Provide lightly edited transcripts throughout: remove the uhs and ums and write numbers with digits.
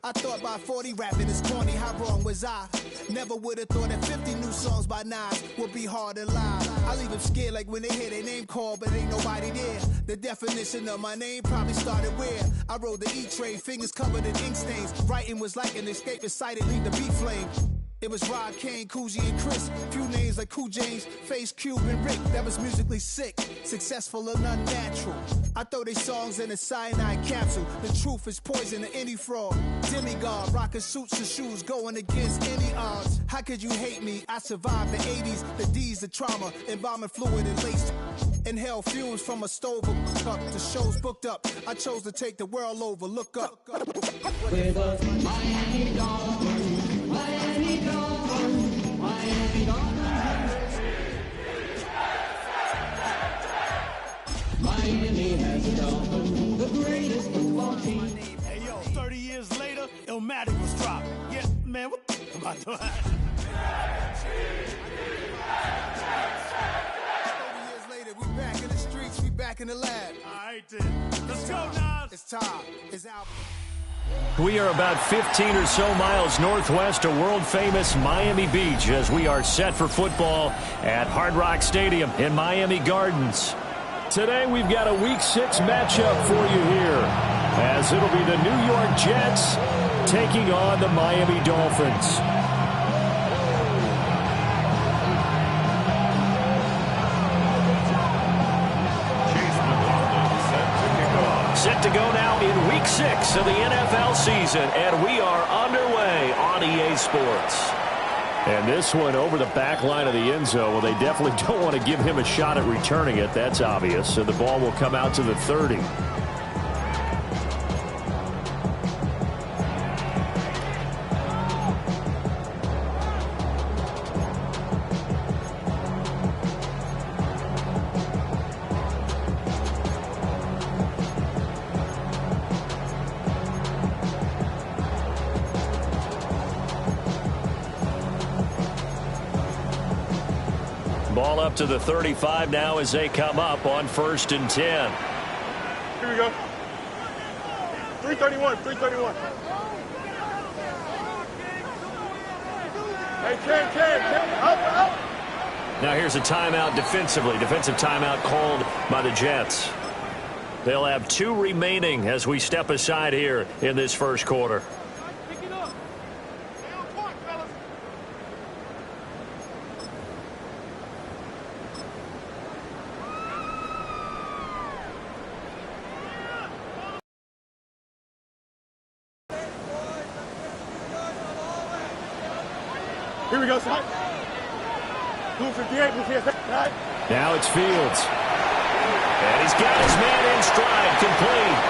I thought by 40 rapping is corny, how wrong was I? Never would have thought that 50 new songs by Nas would be hard to lie. I leave them scared like when they hear their name called, but ain't nobody there. The definition of my name probably started where I rode the E-train, fingers covered in ink stains. Writing was like an escape inside it, leave the beat flame. It was Rod, Kane, Coogee, and Chris. Few names like Cool James, Face, Cube, and Rick. That was musically sick, successful and unnatural. I throw these songs in a cyanide capsule. The truth is poison to any fraud. Demigod, rocking suits and shoes, going against any odds. How could you hate me? I survived the 80s, the D's, the trauma, embalming fluid and lace. Inhale fumes from a stove up. The show's booked up. I chose to take the world over. Look up. With us, Miami Dolphins, Miami Dolphins, Miami Dolphins. Miami has a Dolphin, the greatest football team. Hey yo, 30 years later, Illmatic was dropped. Yeah, man, what the am I doing? 30 years later, we back in the streets, we back in the lab. All right, then. Let's go, Nas. It's time. It's out. We are about 15 or so miles northwest of world-famous Miami Beach as we are set for football at Hard Rock Stadium in Miami Gardens. Today we've got a Week 6 matchup for you here as it'll be the New York Jets taking on the Miami Dolphins. Set to go now in Week 6 of the NFL season, and we are underway on EA Sports. And this one over the back line of the end zone. Well, they definitely don't want to give him a shot at returning it. That's obvious. So the ball will come out to the 30. Ball up to the 35 now as they come up on 1st and 10. Here we go. 331, 331. Hey, Ken, up. Now here's a timeout defensively. Defensive timeout called by the Jets. They'll have 2 remaining as we step aside here in this first quarter. Here we go, son. 258, 258. Now it's Fields. And he's got his man in stride, complete.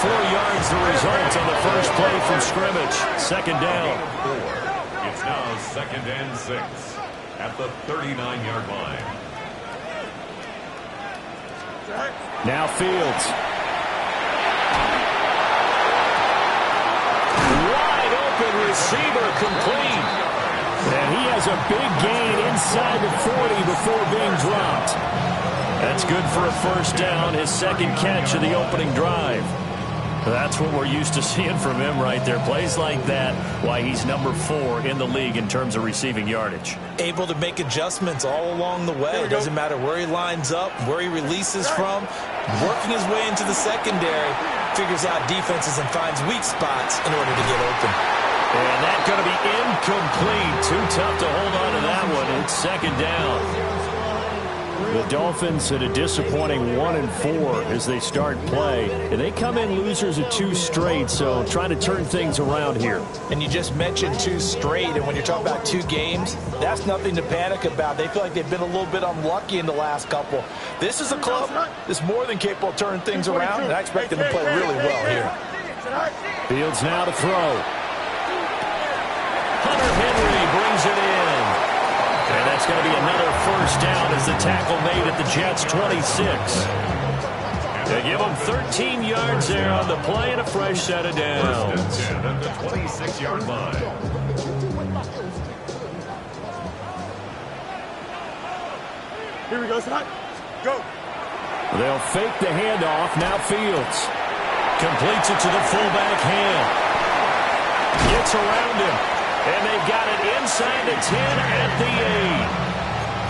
4 yards the result on the first play from scrimmage. Second down. It's now 2nd and 6 at the 39-yard line. Now Fields. Wide open receiver, complete. And he has a big gain inside the 40 before being dropped. That's good for a first down, his second catch of the opening drive. That's what we're used to seeing from him right there. Plays like that, why he's number 4 in the league in terms of receiving yardage. Able to make adjustments all along the way. It doesn't matter where he lines up, where he releases from. Working his way into the secondary, figures out defenses and finds weak spots in order to get open. And that's going to be incomplete. Too tough to hold on to that one. It's second down. The Dolphins at a disappointing 1-4 as they start play. And they come in losers of 2 straight, so trying to turn things around here. And you just mentioned 2 straight, and when you're talking about 2 games, that's nothing to panic about. They feel like they've been a little bit unlucky in the last couple. This is a club that's more than capable of turning things around, and I expect them to play really well here. Fields now to throw. Hunter Henry brings it in. And that's going to be another first down as the tackle made at the Jets' 26. They give them 13 yards there on the play and a fresh set of downs. First and 10 at the 26-yard line. Here we go, son. Go. They'll fake the handoff. Now Fields completes it to the fullback hand. gets around him. And they've got it inside the 10 at the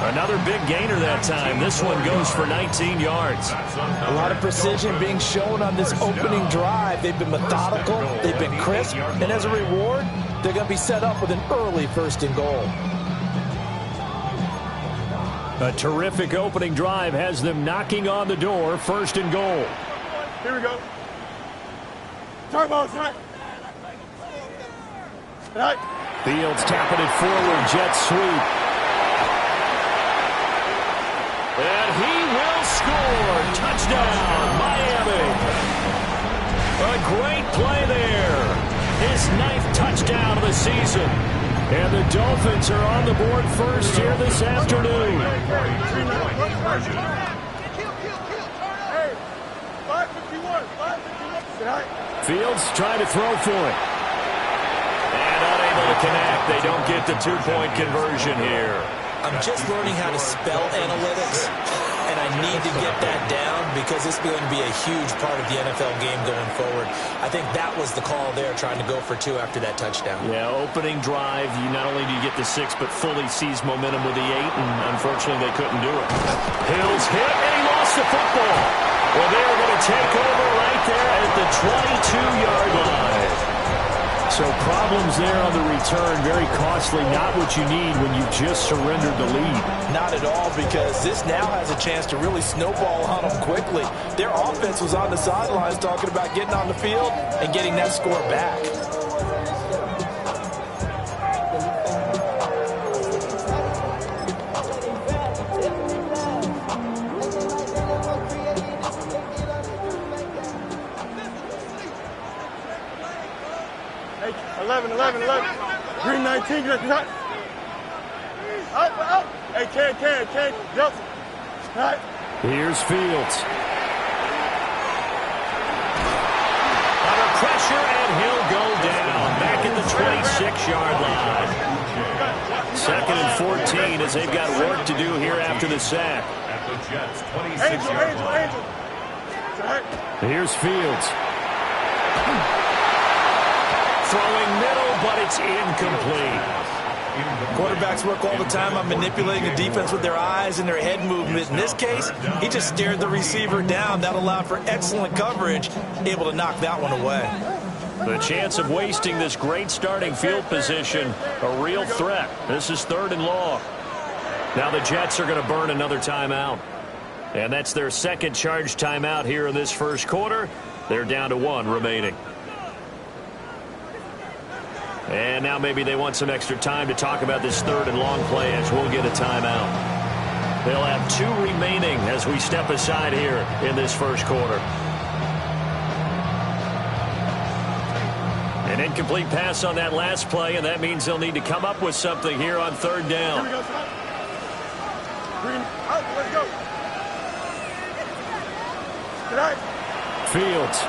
8. Another big gainer that time. This one goes for 19 yards. A lot of precision being shown on this opening drive. They've been methodical, they've been crisp, and as a reward, they're going to be set up with an early 1st and goal. A terrific opening drive has them knocking on the door, 1st and goal. Here we go. Turn ball, turn. Fields tapping it forward, jet sweep. And he will score. Touchdown, Miami. A great play there. His 9th touchdown of the season. And the Dolphins are on the board first here this afternoon. Fields trying to throw for it. And unable to connect. They don't get the 2-point conversion here. I'm just learning how to spell analytics, and I need to get that down because it's going to be a huge part of the NFL game going forward. I think that was the call there, trying to go for 2 after that touchdown. Yeah, opening drive, you not only do you get the 6, but fully seize momentum with the 8, and unfortunately they couldn't do it. Hills hit, and he lost the football. Well, they're going to take over right there at the 22-yard line. So problems there on the return, very costly, not what you need when you just surrendered the lead. Not at all, because this now has a chance to really snowball on them quickly. Their offense was on the sidelines talking about getting on the field and getting that score back. Hey, 11. Green 19, get up. Up. Hey, Ken, Delta. Right. Here's Fields. Under pressure, and he'll go down. Back at the 26-yard line. 2nd and 14 as they've got work to do here after the sack. At the Jets, 26-yard line. Angel. Here's Fields. Throwing middle, but it's incomplete. Quarterbacks work all the time on manipulating the defense with their eyes and their head movement. In this case, he just stared the receiver down. That allowed for excellent coverage, able to knock that one away. The chance of wasting this great starting field position, a real threat. This is 3rd and long. Now the Jets are going to burn another timeout. And that's their 2nd charge timeout here in this 1st quarter. They're down to 1 remaining. And now maybe they want some extra time to talk about this 3rd and long play as we'll get a timeout. They'll have 2 remaining as we step aside here in this 1st quarter. An incomplete pass on that last play, and that means they'll need to come up with something here on 3rd down. Here we go, son. Green, out, let's go. Good night. Fields.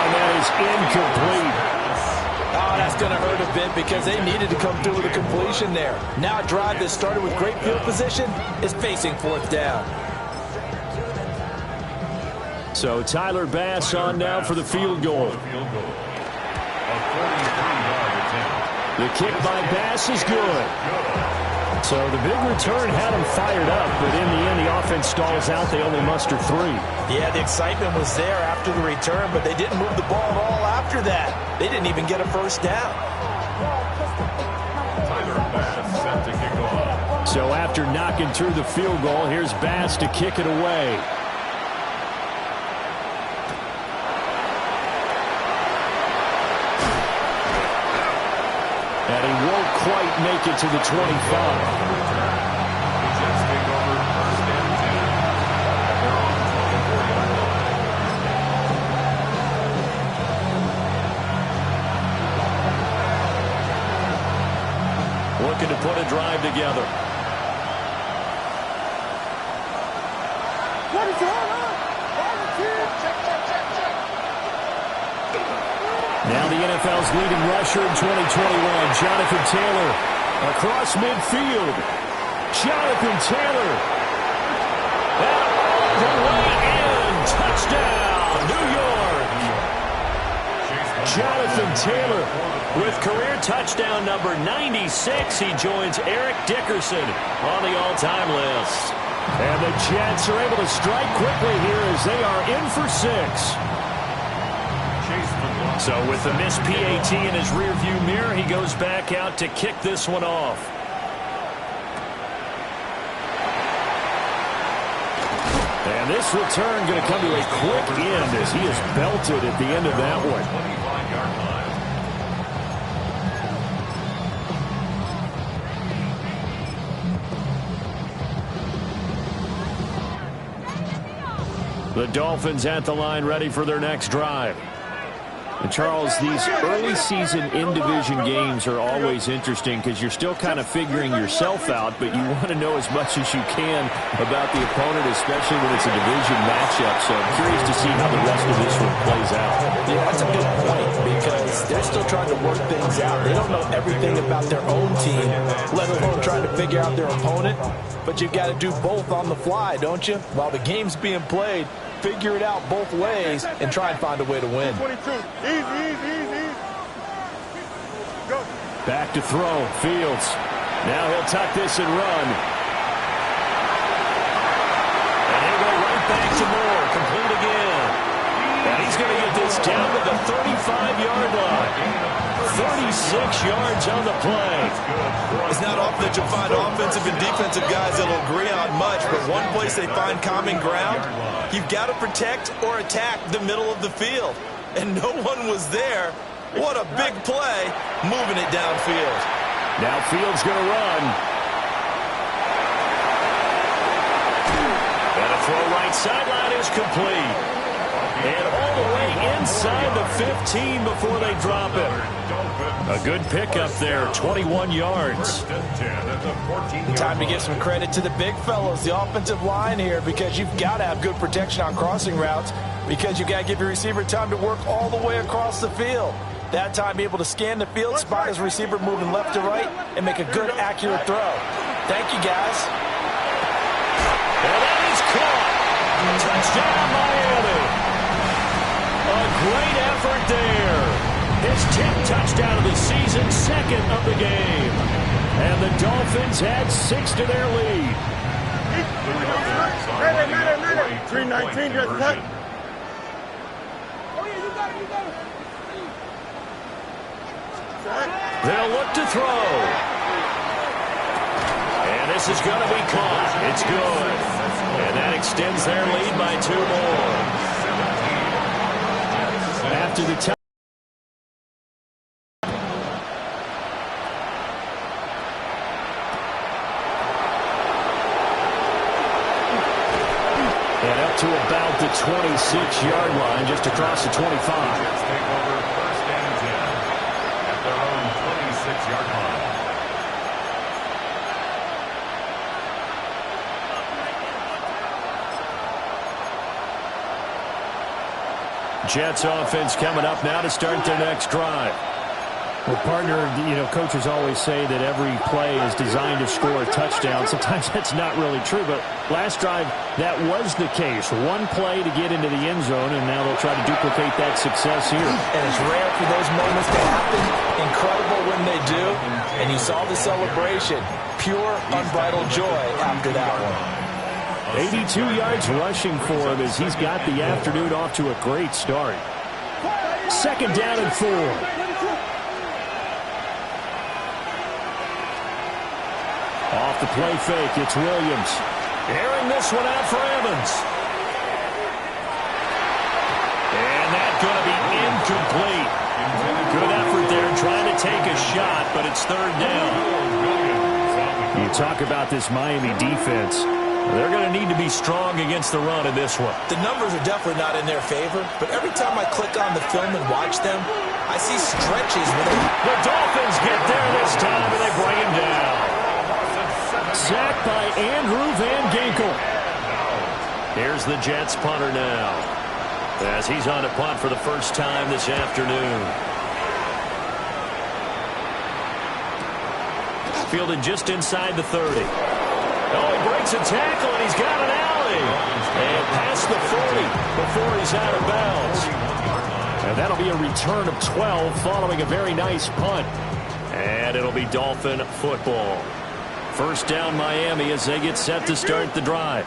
That is incomplete. Oh, that's going to hurt a bit because they needed to come through with a completion there. Now a drive that started with great field position is facing 4th down. So Tyler Bass on now for the field goal. The kick by Bass is good. So the big return had him fired up, but in the end the offense stalls out. They only muster 3. Yeah, the excitement was there after the return, but they didn't move the ball at all after that. They didn't even get a 1st down. Tyler Bass set to kick off. So after knocking through the field goal, here's Bass to kick it away. And he won't quite make it to the 25. The Jets take over 1st and 10. They're on the 24-yard line. Looking to put a drive together. Now the NFL's leading rusher in 2021, Jonathan Taylor, across midfield. Jonathan Taylor. And all the way in. Touchdown, New York. Jonathan Taylor with career touchdown number 96. He joins Eric Dickerson on the all-time list. And the Jets are able to strike quickly here as they are in for 6. So with the missed PAT in his rearview mirror, he goes back out to kick this one off. And this return going to come to a quick end as he is belted at the end of that one. 25-yard line. The Dolphins at the line ready for their next drive. And Charles, these early season in-division games are always interesting because you're still kind of figuring yourself out, but you want to know as much as you can about the opponent, especially when it's a division matchup. So I'm curious to see how the rest of this one plays out. Yeah, that's a good point because they're still trying to work things out. They don't know everything about their own team, let alone trying to figure out their opponent. But you've got to do both on the fly, don't you? While the game's being played, figure it out both ways and try and find a way to win. 22. Easy. Go. Back to throw, Fields. Now he'll tuck this and run. And he'll go right back to Moore, complete again. And he's going to get this down to the 35-yard line. 36 yards on the play. It's not often that you'll find offensive and defensive guys that will agree on much, but one place they find common ground, you've got to protect or attack the middle of the field. And no one was there. What a big play, moving it downfield. Now Fields going to run. And a throw right sideline is complete. And all the way inside the 15 before they drop it. A good pickup there, 21 yards. Time to give some credit to the big fellows, the offensive line here, because you've got to have good protection on crossing routes because you've got to give your receiver time to work all the way across the field. That time be able to scan the field, spot his receiver moving left to right, and make a good, accurate throw. Thank you, guys. And that is caught. Touchdown, Miami. A great effort there. His 10th touchdown of the season, second of the game. And the Dolphins add 6 to their lead. 319, just cut. They'll look to throw. And this is going to be caught. It's good. And that extends their lead by 2 more. After the time. And up to about the 26-yard line, just across the 25. Take over first and 10 at their own 26-yard line. Jets offense coming up now to start their next drive. Well, partner, coaches always say that every play is designed to score a touchdown. Sometimes that's not really true, but last drive, that was the case. One play to get into the end zone, and now they'll try to duplicate that success here. And it's rare for those moments to happen. Incredible when they do. And you saw the celebration. Pure, unbridled joy after that one. 82 yards rushing for him as he's got the afternoon off to a great start. Second down and 4. Off the play fake, it's Williams. Airing this one out for Evans. And that's going to be incomplete. Good effort there trying to take a shot, but it's third down. You talk about this Miami defense. They're going to need to be strong against the run in this one. The numbers are definitely not in their favor, but every time I click on the film and watch them, I see stretches where the Dolphins get there this time, and they bring him down. Sacked by Andrew Van Ginkel. Here's the Jets punter now, as he's on to punt for the first time this afternoon. Fielded just inside the 30. Oh, he breaks a tackle, and he's got an alley. And past the 40 before he's out of bounds. And that'll be a return of 12 following a very nice punt. And it'll be Dolphin football. First down Miami as they get set to start the drive.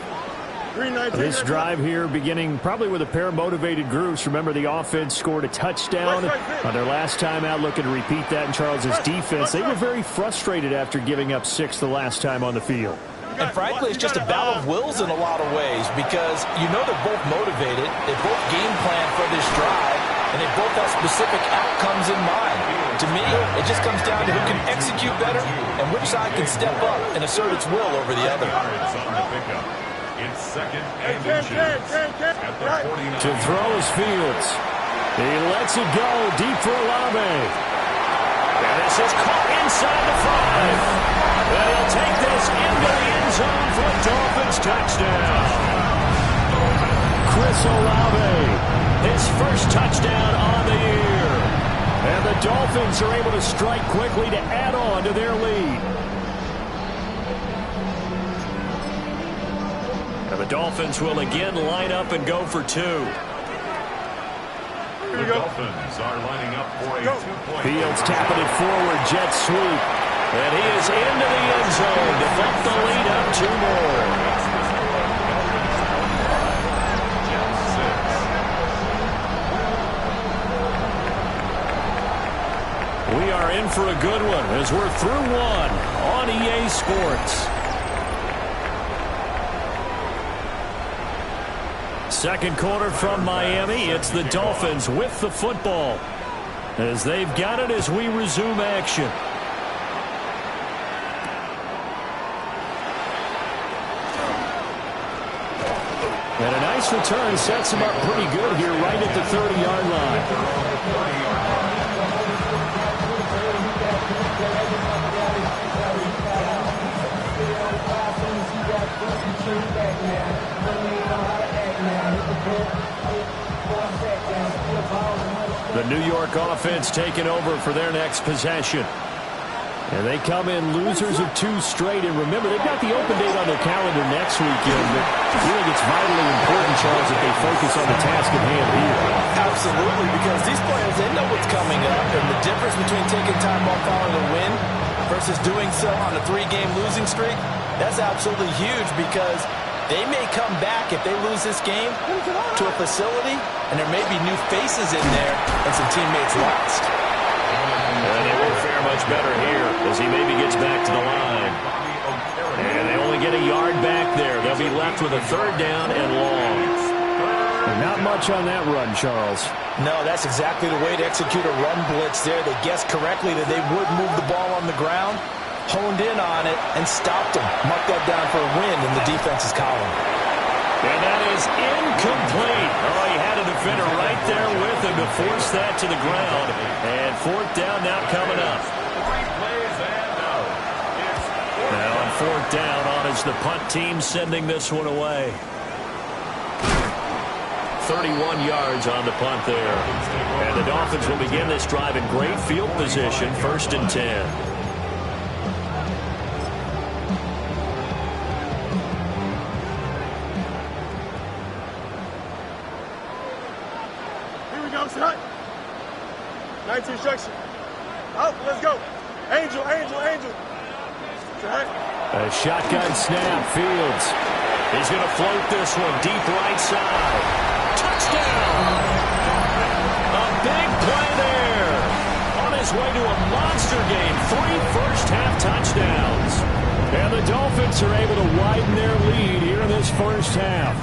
This drive here beginning probably with a pair of motivated groups. Remember, the offense scored a touchdown on their last time out. Looking to repeat that in Charles's defense. They were very frustrated after giving up 6 the last time on the field. And frankly, it's just a battle of wills in a lot of ways because you know they're both motivated. They both game plan for this drive, and they both have specific outcomes in mind. To me, it just comes down to who can execute better and which side can step up and assert its will over the other. It's second and inches at the 49. To throw is Fields. He lets it go deep for Olave. And this is caught inside the 5. And he'll take this into the end zone for a Dolphins touchdown. Chris Olave, his first touchdown on the year. And the Dolphins are able to strike quickly to add on to their lead. And the Dolphins will again line up and go for 2. The Dolphins are lining up for a 2-point. Fields tapping it forward, jet sweep. And he is into the end zone to bump the lead up 2 more. We are in for a good one as we're through 1 on EA Sports. Second quarter from Miami. It's the Dolphins with the football as they've got it as we resume action. And a nice return sets him up pretty good here right at the 30-yard line. The New York offense taking over for their next possession. And they come in losers of 2 straight. And remember, they've got the open date on their calendar next weekend. But I think it's vitally important, Charles, that they focus on the task at hand here. Absolutely, because these players, they know what's coming up. And the difference between taking time off following a win versus doing so on a 3-game losing streak, that's absolutely huge because they may come back if they lose this game to a facility, and there may be new faces in there and some teammates lost. And they won't fare much better here as he maybe gets back to the line. And they only get a yard back there. They'll be left with a 3rd down and long. And not much on that run, Charles. No, that's exactly the way to execute a run blitz there. They guessed correctly that they would move the ball on the ground, honed in on it, and stopped them. Mark that down for a win in the defense's column. And that is incomplete. Oh, he had a defender right there with him to force that to the ground. And 4th down now coming up. Now on 4th down on is the punt team sending this one away. 31 yards on the punt there. And the Dolphins will begin this drive in great field position, 1st and 10. Set. 19 instruction. Out, let's go. Angel, angel, angel. Set. A shotgun snap, Fields. He's going to float this one deep right side. Touchdown! A big play there. On his way to a monster game. 3 first-half touchdowns. And the Dolphins are able to widen their lead here in this first half.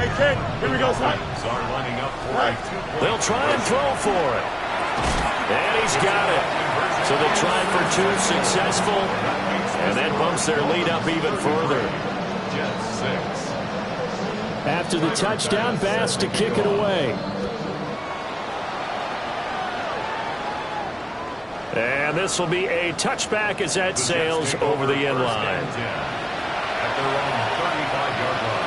Hey, Ken, here we go, son. Are lining up for a 2-point. They'll try and throw for it. And he's got it. So they try for 2, successful. And that bumps their lead up even further. Just 6. After the touchdown, Bass to kick it away. And this will be a touchback as that sails over the end line. At their own 35-yard line.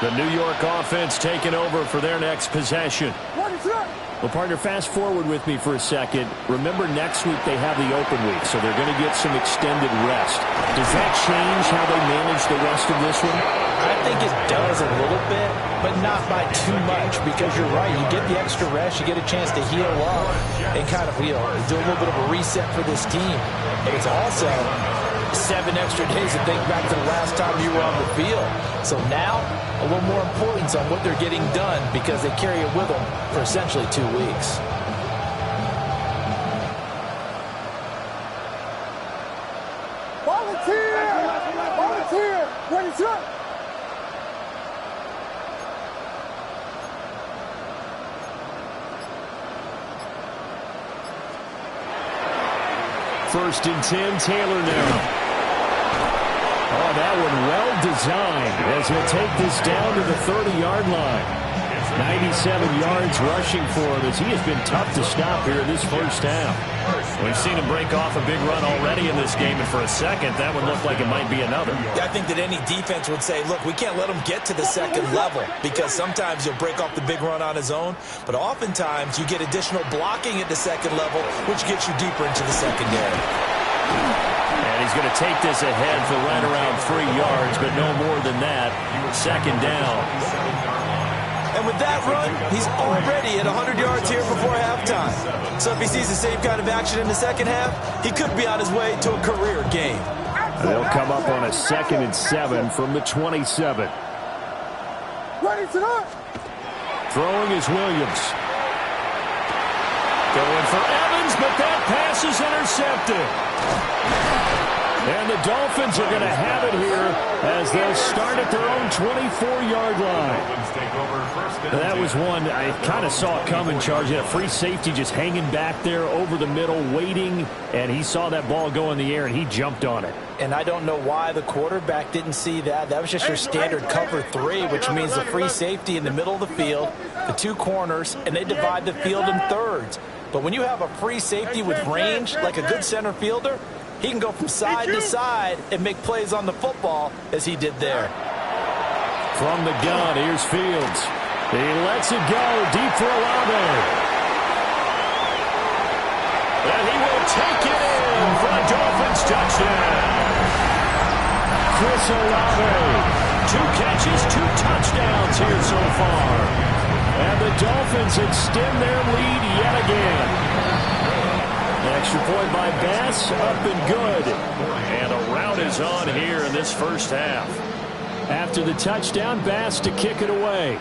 The New York offense taking over for their next possession. Well, partner, fast forward with me for a second. Remember, next week they have the open week, so they're going to get some extended rest. Does that change how they manage the rest of this one? I think it does a little bit, but not by too much, because you're right. You get the extra rest. You get a chance to heal up and kind of, do a little bit of a reset for this team. But it's also 7 extra days to think back to the last time you were on the field. So now, a little more importance on what they're getting done, because they carry it with them for essentially 2 weeks. Volunteer! Ready, set! First and 10, Taylor now. Oh, that one well designed as he'll take this down to the 30-yard line. 97 yards rushing for him as he has been tough to stop here in this first half. We've seen him break off a big run already in this game, and for a second, that one looked like it might be another. I think that any defense would say, look, we can't let him get to the second level, because sometimes he'll break off the big run on his own, but oftentimes you get additional blocking at the second level, which gets you deeper into the secondary. And he's going to take this ahead for right around 3 yards, but no more than that. Second down. And with that run, he's already at 100 yards here before halftime. So if he sees the same kind of action in the second half, he could be on his way to a career game. They'll come up on a 2nd and 7 from the 27. Ready, set! Throwing is Williams. Going for Evans, but that pass is intercepted. And the Dolphins are going to have it here as they'll start at their own 24-yard line. That was one I kind of saw coming, Charge. He had a free safety just hanging back there over the middle, waiting, and he saw that ball go in the air, and he jumped on it. And I don't know why the quarterback didn't see that. That was just your standard cover 3, which means the free safety in the middle of the field, the 2 corners, and they divide the field in thirds. But when you have a free safety with range, like a good center fielder, he can go from side to side and make plays on the football as he did there. From the gun, here's Fields. He lets it go deep for Olave. And he will take it in for a Dolphins touchdown. Chris Olave. 2 catches, 2 touchdowns here so far. And the Dolphins extend their lead yet again. Extra point by Bass, up and good. And a rout is on here in this first half. After the touchdown, Bass to kick it away.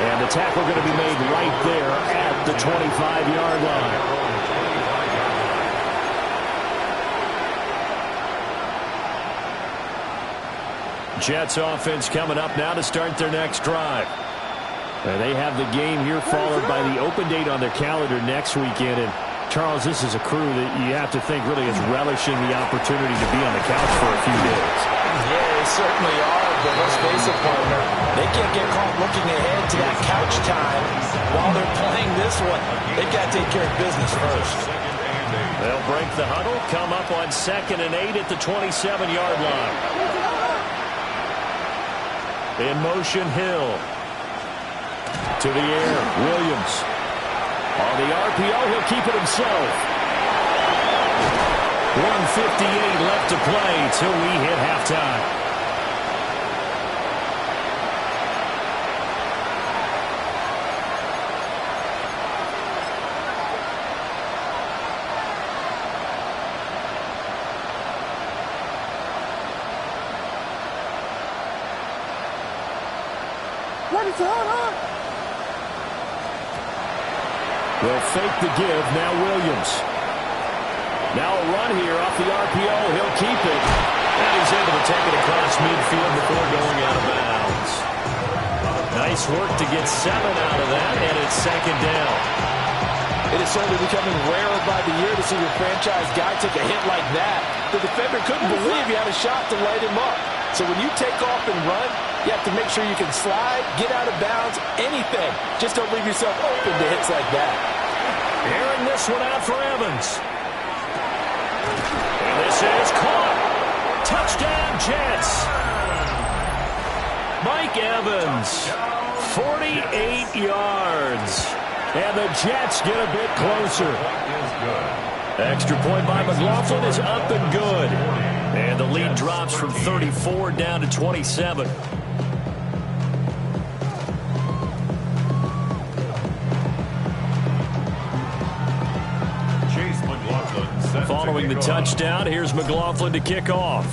And the tackle going to be made right there at the 25-yard line. Jets offense coming up now to start their next drive. They have the game here followed by the open date on their calendar next weekend. And Charles, this is a crew that you have to think really is relishing the opportunity to be on the couch for a few days. Yeah, they certainly are, but let's face it, partner, they can't get caught looking ahead to that couch time while they're playing this one. They've got to take care of business first. They'll break the huddle, come up on 2nd and 8 at the 27-yard line. In motion, Hill. To the air, Williams. On the RPO, he'll keep it himself. 1:58 left to play till we hit halftime. Ready, set! They'll fake the give, now Williams. Now a run here off the RPO, he'll keep it. And he's able to take it across midfield before going out of bounds. Nice work to get 7 out of that, and it's 2nd down. It is certainly becoming rarer by the year to see your franchise guy take a hit like that. The defender couldn't believe he had a shot to light him up. So when you take off and run, you have to make sure you can slide, get out of bounds, anything. Just don't leave yourself open to hits like that. Airing this one out for Evans. And this is caught. Touchdown, Jets. Mike Evans, 48 yards. And the Jets get a bit closer. Extra point by McLaughlin is up and good. And the lead drops from 34 down to 27. Chase McLaughlin. Following the touchdown, here's McLaughlin to kick off.